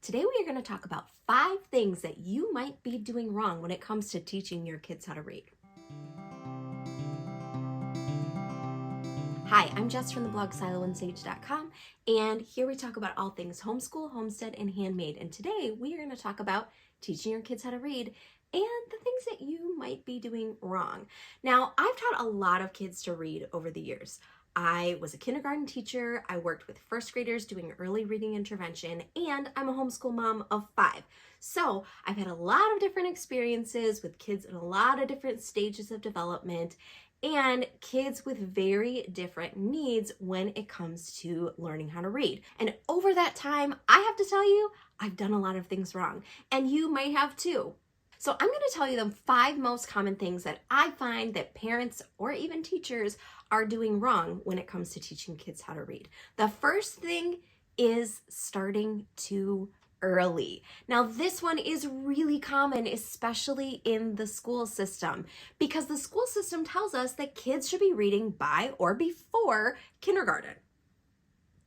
Today we are going to talk about 5 things that you might be doing wrong when it comes to teaching your kids how to read. Hi, I'm Jess from the blog siloandsage.com, and here we talk about all things homeschool, homestead, and handmade. And today we are going to talk about teaching your kids how to read and the things that you might be doing wrong. Now, I've taught a lot of kids to read over the years. I was a kindergarten teacher, I worked with first graders doing early reading intervention, and I'm a homeschool mom of 5. So I've had a lot of different experiences with kids in a lot of different stages of development and kids with very different needs when it comes to learning how to read. And over that time, I have to tell you, I've done a lot of things wrong, and you might have too. So I'm going to tell you the 5 most common things that I find that parents or even teachers are doing wrong when it comes to teaching kids how to read. The first thing is starting too early. Now, this one is really common, especially in the school system, because the school system tells us that kids should be reading by or before kindergarten.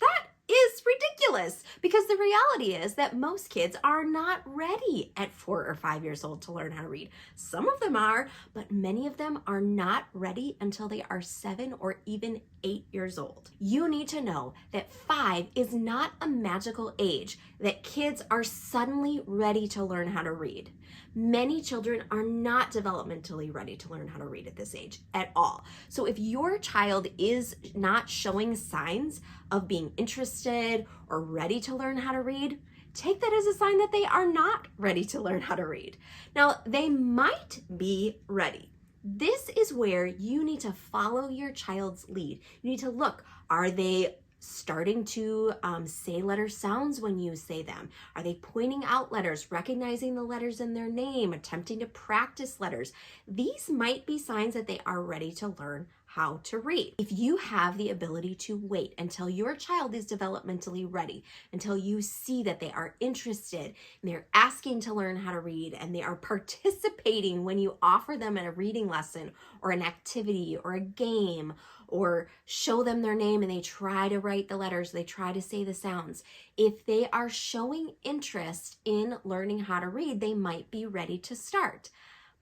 That is ridiculous, because the reality is that most kids are not ready at 4 or 5 years old to learn how to read. Some of them are, but many of them are not ready until they are 7 or even 8 years old. You need to know that 5 is not a magical age that kids are suddenly ready to learn how to read. Many children are not developmentally ready to learn how to read at this age at all. So if your child is not showing signs of being interested or ready to learn how to read, take that as a sign that they are not ready to learn how to read. Now, they might be ready. This is where you need to follow your child's lead. You need to look, are they starting to say letter sounds when you say them? Are they pointing out letters, recognizing the letters in their name, attempting to practice letters? These might be signs that they are ready to learn how to read. If you have the ability to wait until your child is developmentally ready, until you see that they are interested and they're asking to learn how to read and they are participating when you offer them a reading lesson or an activity or a game, or show them their name and they try to write the letters, they try to say the sounds. If they are showing interest in learning how to read, they might be ready to start.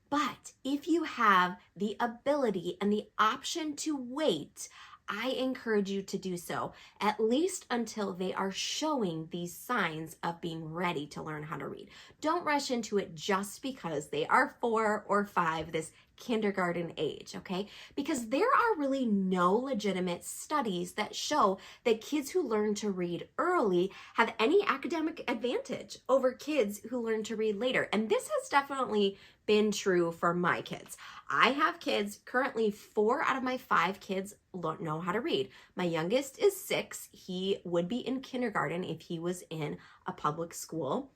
But if you have the ability and the option to wait, I encourage you to do so, at least until they are showing these signs of being ready to learn how to read. Don't rush into it just because they are 4 or 5, this kindergarten age, okay? Because there are really no legitimate studies that show that kids who learn to read early have any academic advantage over kids who learn to read later. And this has definitely been true for my kids. I have kids, currently 4 out of my 5 kids know how to read. My youngest is 6. He would be in kindergarten if he was in a public school.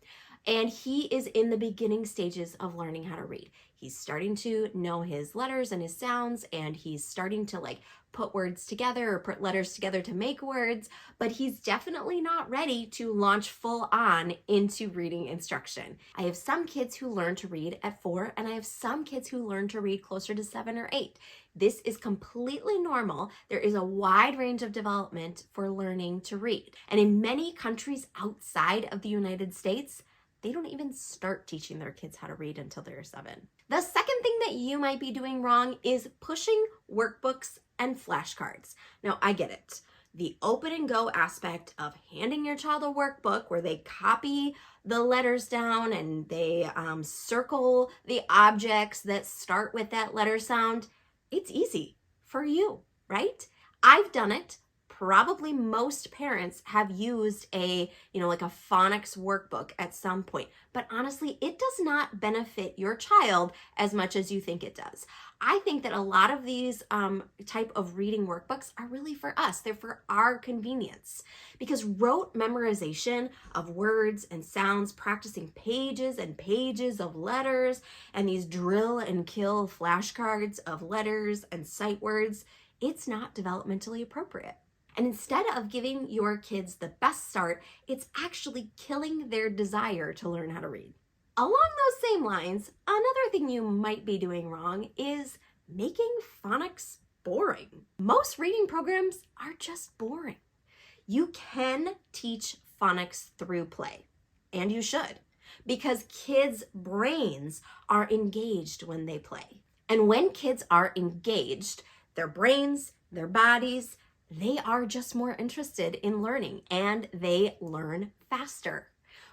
And he is in the beginning stages of learning how to read. He's starting to know his letters and his sounds, and he's starting to put words together or put letters together to make words, but he's definitely not ready to launch full on into reading instruction. I have some kids who learn to read at 4, and I have some kids who learn to read closer to 7 or 8. This is completely normal. There is a wide range of development for learning to read. And in many countries outside of the United States, they don't even start teaching their kids how to read until they're 7. The second thing that you might be doing wrong is pushing workbooks and flashcards. Now, I get it. The open and go aspect of handing your child a workbook where they copy the letters down and they circle the objects that start with that letter sound, it's easy for you, right? I've done it. Probably most parents have used a phonics workbook at some point, but honestly, it does not benefit your child as much as you think it does. I think that a lot of these type of reading workbooks are really for us. They're for our convenience, because rote memorization of words and sounds, practicing pages and pages of letters, and these drill and kill flashcards of letters and sight words, it's not developmentally appropriate. And instead of giving your kids the best start, it's actually killing their desire to learn how to read. Along those same lines, another thing you might be doing wrong is making phonics boring. Most reading programs are just boring. You can teach phonics through play. And you should, because kids' brains are engaged when they play. And when kids are engaged, their brains, their bodies, they are just more interested in learning and they learn faster.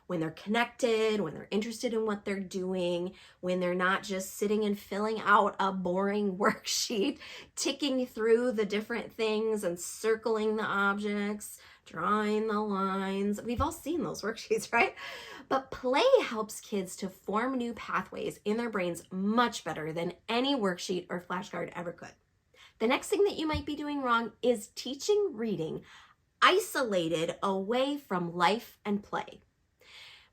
When they're connected, when they're interested in what they're doing, when they're not just sitting and filling out a boring worksheet, ticking through the different things and circling the objects, drawing the lines. We've all seen those worksheets, right? But play helps kids to form new pathways in their brains much better than any worksheet or flashcard ever could. The next thing that you might be doing wrong is teaching reading isolated away from life and play.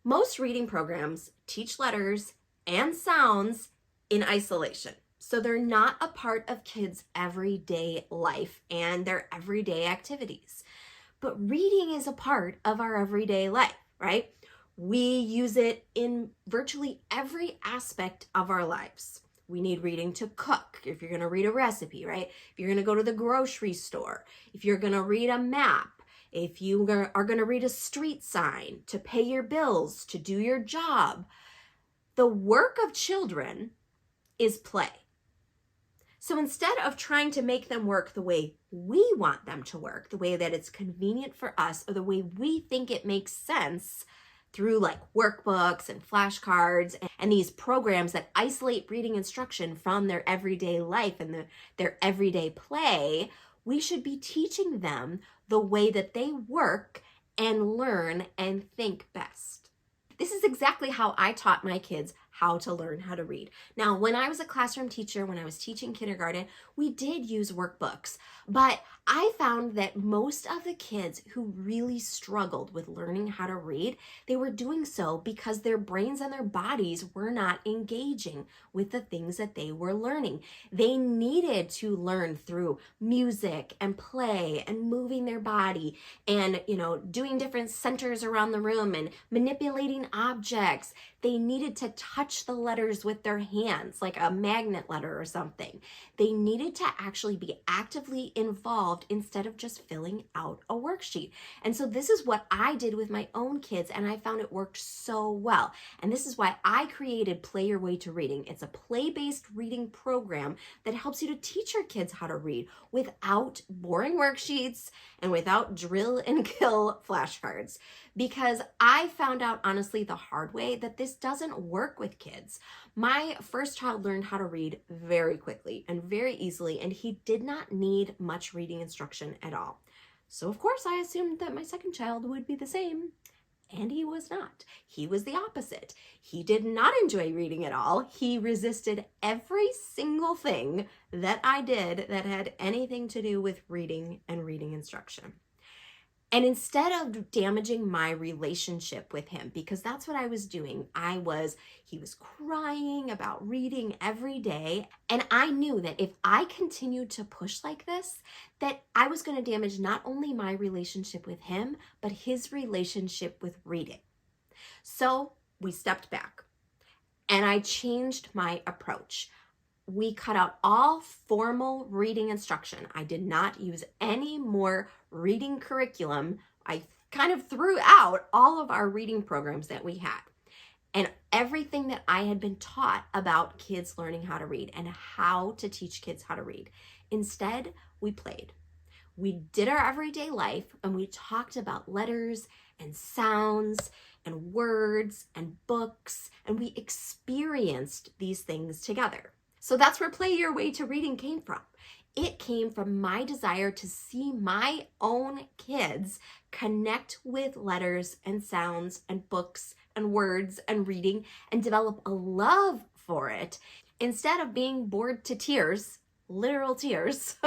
Most reading programs teach letters and sounds in isolation. So they're not a part of kids' everyday life and their everyday activities. But reading is a part of our everyday life, right? We use it in virtually every aspect of our lives. We need reading to cook, if you're going to read a recipe, right? If you're going to go to the grocery store, if you're going to read a map, if you are going to read a street sign, to pay your bills, to do your job. The work of children is play. So instead of trying to make them work the way we want them to work, the way that it's convenient for us, or the way we think it makes sense through like workbooks and flashcards and these programs that isolate reading instruction from their everyday life and their everyday play, we should be teaching them the way that they work and learn and think best. This is exactly how I taught my kids how to learn how to read. Now, when I was a classroom teacher, when I was teaching kindergarten, we did use workbooks, but I found that most of the kids who really struggled with learning how to read, they were doing so because their brains and their bodies were not engaging with the things that they were learning. They needed to learn through music and play and moving their body and, doing different centers around the room and manipulating objects. They needed to touch the letters with their hands, like a magnet letter or something. They needed to actually be actively involved instead of just filling out a worksheet. And so this is what I did with my own kids, and I found it worked so well. And this is why I created Play Your Way to Reading. It's a play-based reading program that helps you to teach your kids how to read without boring worksheets and without drill and kill flashcards. Because I found out, honestly, the hard way that this doesn't work with kids. My first child learned how to read very quickly and very easily, and he did not need much reading instruction at all. So of course I assumed that my second child would be the same, and he was not. He was the opposite. He did not enjoy reading at all. He resisted every single thing that I did that had anything to do with reading and reading instruction. And instead of damaging my relationship with him, because that's what I was doing, he was crying about reading every day. And I knew that if I continued to push like this, that I was going to damage not only my relationship with him, but his relationship with reading. So we stepped back and I changed my approach. We cut out all formal reading instruction. I did not use any more reading curriculum. I kind of threw out all of our reading programs that we had and everything that I had been taught about kids learning how to read and how to teach kids how to read. Instead, we played. We did our everyday life and we talked about letters and sounds and words and books, and we experienced these things together. So that's where Play Your Way to Reading came from. It came from my desire to see my own kids connect with letters and sounds and books and words and reading and develop a love for it instead of being bored to tears, literal tears,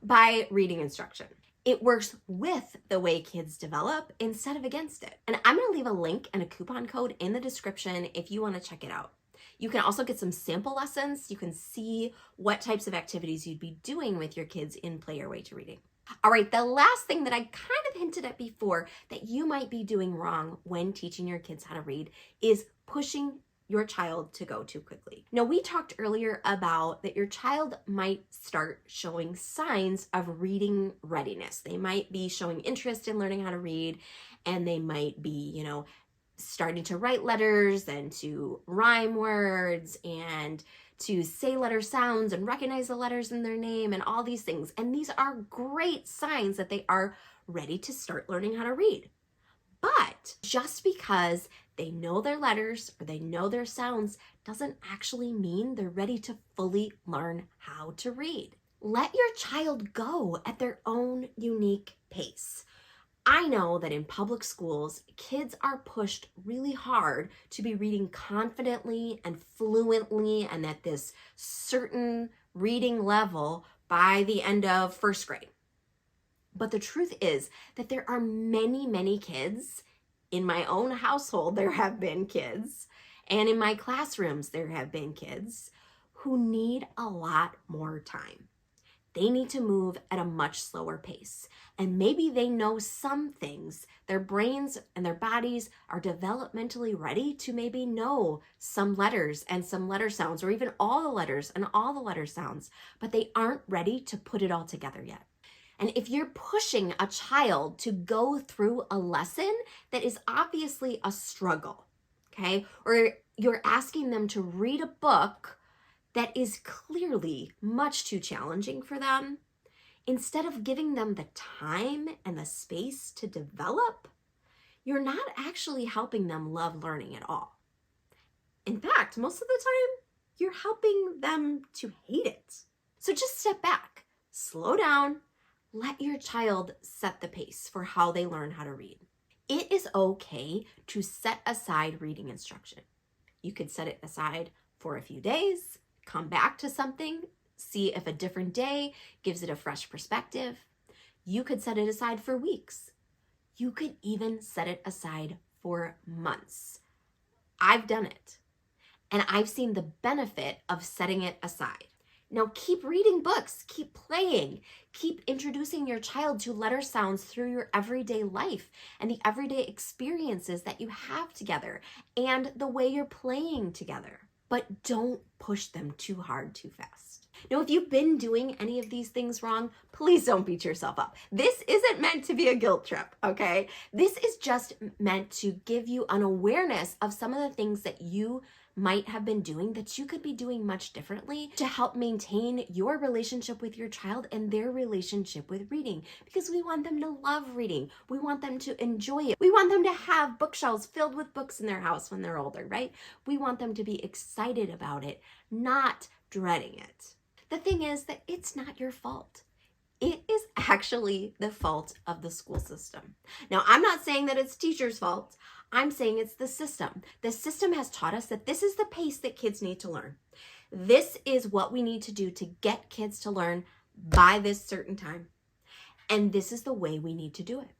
by reading instruction. It works with the way kids develop instead of against it. And I'm going to leave a link and a coupon code in the description if you want to check it out. You can also get some sample lessons. You can see what types of activities you'd be doing with your kids in Play Your Way to Reading. All right, the last thing that I kind of hinted at before that you might be doing wrong when teaching your kids how to read is pushing your child to go too quickly. Now, we talked earlier about that your child might start showing signs of reading readiness. They might be showing interest in learning how to read, and they might be, starting to write letters and to rhyme words and to say letter sounds and recognize the letters in their name and all these things. And these are great signs that they are ready to start learning how to read. But just because they know their letters or they know their sounds doesn't actually mean they're ready to fully learn how to read. Let your child go at their own unique pace. I know that in public schools, kids are pushed really hard to be reading confidently and fluently and at this certain reading level by the end of first grade. But the truth is that there are many, many kids. In my own household, there have been kids, and in my classrooms, there have been kids who need a lot more time. They need to move at a much slower pace. And maybe they know some things. Their brains and their bodies are developmentally ready to maybe know some letters and some letter sounds, or even all the letters and all the letter sounds, but they aren't ready to put it all together yet. And if you're pushing a child to go through a lesson that is obviously a struggle, okay, or you're asking them to read a book that is clearly much too challenging for them, instead of giving them the time and the space to develop, you're not actually helping them love learning at all. In fact, most of the time, you're helping them to hate it. So just step back, slow down, let your child set the pace for how they learn how to read. It is okay to set aside reading instruction. You could set it aside for a few days, come back to something, see if a different day gives it a fresh perspective. You could set it aside for weeks. You could even set it aside for months. I've done it, and I've seen the benefit of setting it aside. Now keep reading books, keep playing, keep introducing your child to letter sounds through your everyday life and the everyday experiences that you have together and the way you're playing together. But don't push them too hard too fast. Now, if you've been doing any of these things wrong, please don't beat yourself up. This isn't meant to be a guilt trip, okay? This is just meant to give you an awareness of some of the things that you might have been doing that you could be doing much differently to help maintain your relationship with your child and their relationship with reading, because we want them to love reading. We want them to enjoy it. We want them to have bookshelves filled with books in their house when they're older, right? We want them to be excited about it, not dreading it. The thing is that it's not your fault. It is actually the fault of the school system. Now, I'm not saying that it's teachers' fault. I'm saying it's the system. The system has taught us that this is the pace that kids need to learn. This is what we need to do to get kids to learn by this certain time. And this is the way we need to do it.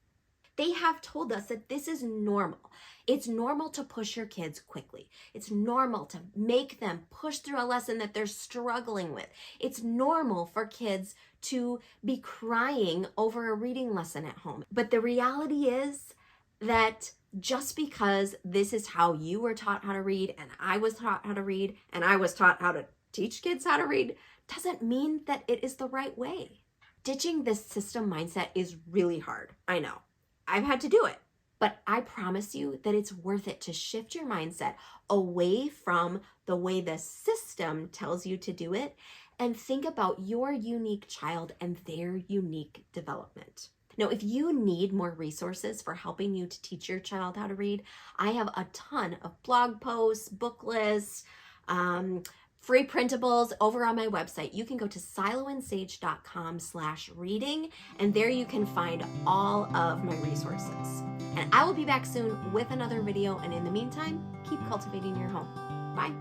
They have told us that this is normal. It's normal to push your kids quickly. It's normal to make them push through a lesson that they're struggling with. It's normal for kids to be crying over a reading lesson at home. But the reality is that just because this is how you were taught how to read, and I was taught how to read, and I was taught how to teach kids how to read, doesn't mean that it is the right way. Ditching this system mindset is really hard. I know. I've had to do it. But I promise you that it's worth it to shift your mindset away from the way the system tells you to do it and think about your unique child and their unique development. Now, if you need more resources for helping you to teach your child how to read, I have a ton of blog posts, book lists, free printables over on my website. You can go to siloandsage.com/reading, and there you can find all of my resources. And I will be back soon with another video. And in the meantime, keep cultivating your home. Bye.